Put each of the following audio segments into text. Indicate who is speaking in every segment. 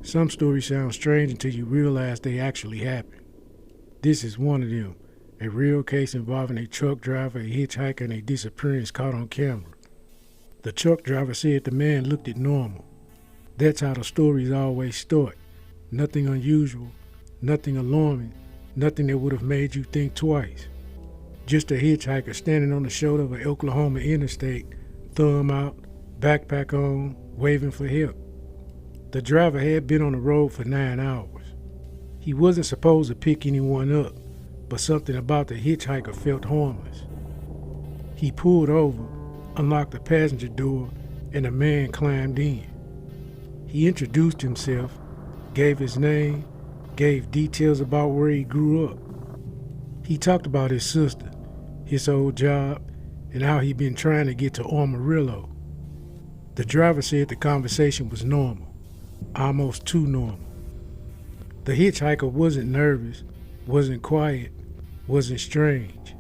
Speaker 1: Some stories sound strange until you realize they actually happened. This is one of them, a real case involving a truck driver, a hitchhiker, and a disappearance caught on camera. The truck driver said the man looked normal. That's how the stories always start. Nothing unusual, nothing alarming, nothing that would have made you think twice. Just a hitchhiker standing on the shoulder of an Oklahoma interstate, thumb out, backpack on, waving for help. The driver had been on the road for 9 hours. He wasn't supposed to pick anyone up, but something about the hitchhiker felt harmless. He pulled over, unlocked the passenger door, and a man climbed in. He introduced himself, gave his name, gave details about where he grew up. He talked about his sister, his old job, and how he'd been trying to get to Amarillo. The driver said the conversation was normal, almost too normal. The hitchhiker wasn't nervous, wasn't quiet, wasn't strange.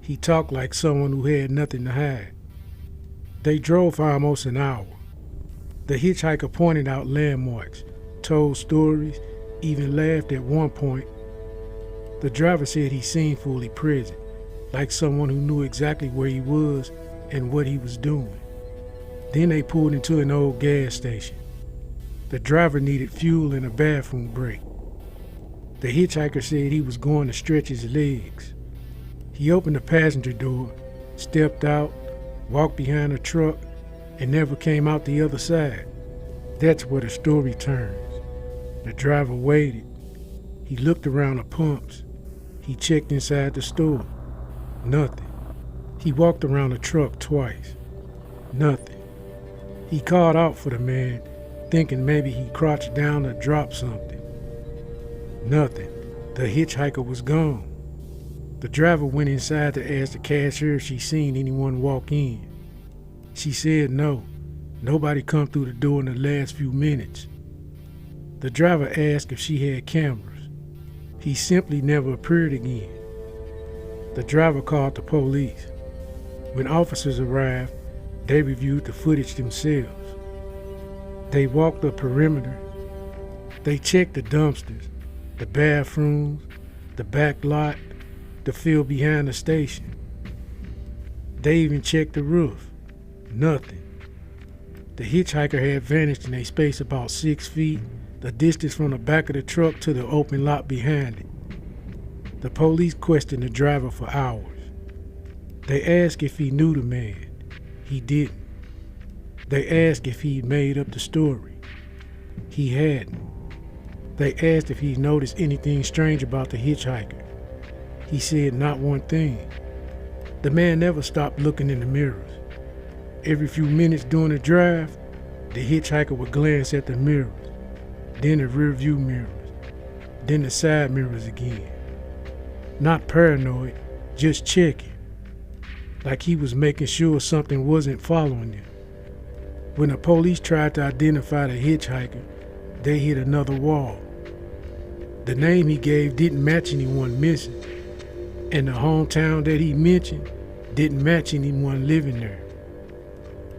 Speaker 1: He talked like someone who had nothing to hide. They drove for almost an hour. The hitchhiker pointed out landmarks, told stories, even laughed at one point. The driver said he seemed fully present, like someone who knew exactly where he was and what he was doing. Then they pulled into an old gas station. The driver needed fuel and a bathroom break. The hitchhiker said he was going to stretch his legs. He opened the passenger door, stepped out, walked behind the truck, and never came out the other side. That's where the story turns. The driver waited. He looked around the pumps. He checked inside the store. Nothing. He walked around the truck twice. Nothing. He called out for the man, thinking maybe he crouched down or dropped something. Nothing. The hitchhiker was gone. The driver went inside to ask the cashier if she seen anyone walk in. She said no. Nobody come through the door in the last few minutes. The driver asked if she had cameras. He simply never appeared again. The driver called the police. When officers arrived, they reviewed the footage themselves. They walked the perimeter. They checked the dumpsters, the bathrooms, the back lot, the field behind the station. They even checked the roof. Nothing. The hitchhiker had vanished in a space about 6 feet, the distance from the back of the truck to the open lot behind it. The police questioned the driver for hours. They asked if he knew the man. He didn't. They asked if he'd made up the story. He hadn't. They asked if he noticed anything strange about the hitchhiker. He said not one thing. The man never stopped looking in the mirrors. Every few minutes during the drive, the hitchhiker would glance at the mirrors, then the rear view mirrors, then the side mirrors again. Not paranoid, just checking, like he was making sure something wasn't following him. When the police tried to identify the hitchhiker, they hit another wall. The name he gave didn't match anyone missing, and the hometown that he mentioned didn't match anyone living there.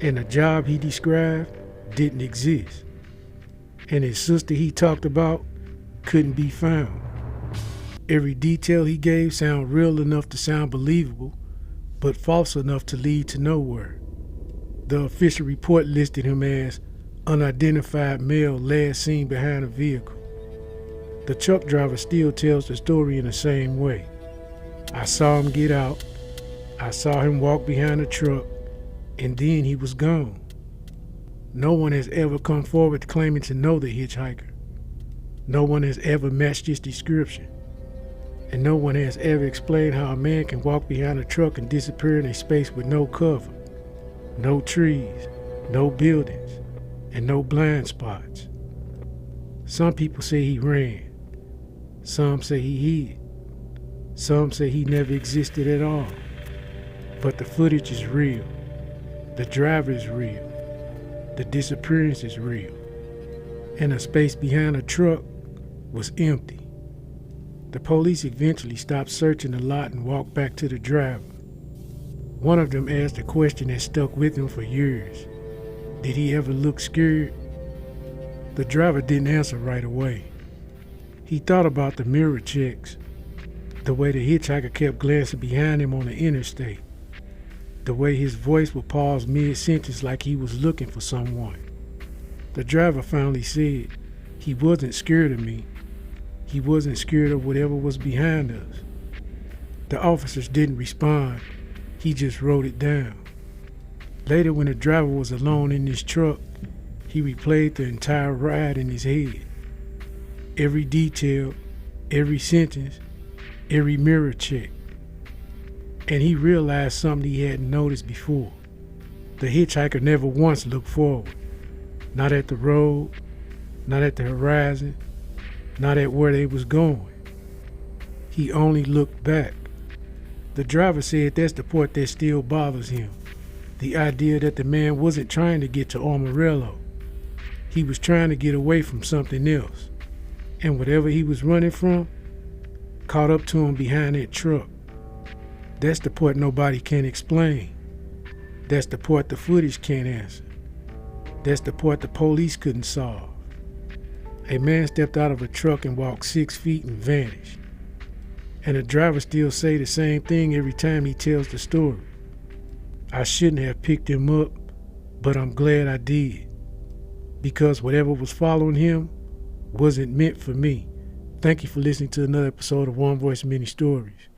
Speaker 1: And the job he described didn't exist. And his sister he talked about couldn't be found. Every detail he gave sounded real enough to sound believable, but false enough to lead to nowhere. The official report listed him as unidentified male last seen behind a vehicle. The truck driver still tells the story in the same way. I saw him get out. I saw him walk behind the truck, and then he was gone. No one has ever come forward claiming to know the hitchhiker. No one has ever matched his description. And no one has ever explained how a man can walk behind a truck and disappear in a space with no cover, no trees, no buildings, and no blind spots. Some people say he ran. Some say he hid. Some say he never existed at all. But the footage is real. The driver is real. The disappearance is real. And the space behind the truck was empty. The police eventually stopped searching the lot and walked back to the driver. One of them asked a question that stuck with him for years. Did he ever look scared? The driver didn't answer right away. He thought about the mirror checks, the way the hitchhiker kept glancing behind him on the interstate, the way his voice would pause mid-sentence like he was looking for someone. The driver finally said he wasn't scared of me. He wasn't scared of whatever was behind us. The officers didn't respond. He just wrote it down. Later, when the driver was alone in his truck, he replayed the entire ride in his head. Every detail, every sentence, every mirror check. And he realized something he hadn't noticed before. The hitchhiker never once looked forward. Not at the road, not at the horizon, not at where they was going. He only looked back. The driver said that's the part that still bothers him. The idea that the man wasn't trying to get to Amarillo. He was trying to get away from something else. And whatever he was running from caught up to him behind that truck. That's the part nobody can explain. That's the part the footage can't answer. That's the part the police couldn't solve. A man stepped out of a truck and walked 6 feet and vanished. And the driver still say the same thing every time he tells the story. I shouldn't have picked him up, but I'm glad I did. Because whatever was following him wasn't meant for me. Thank you for listening to another episode of One Voice Many Stories.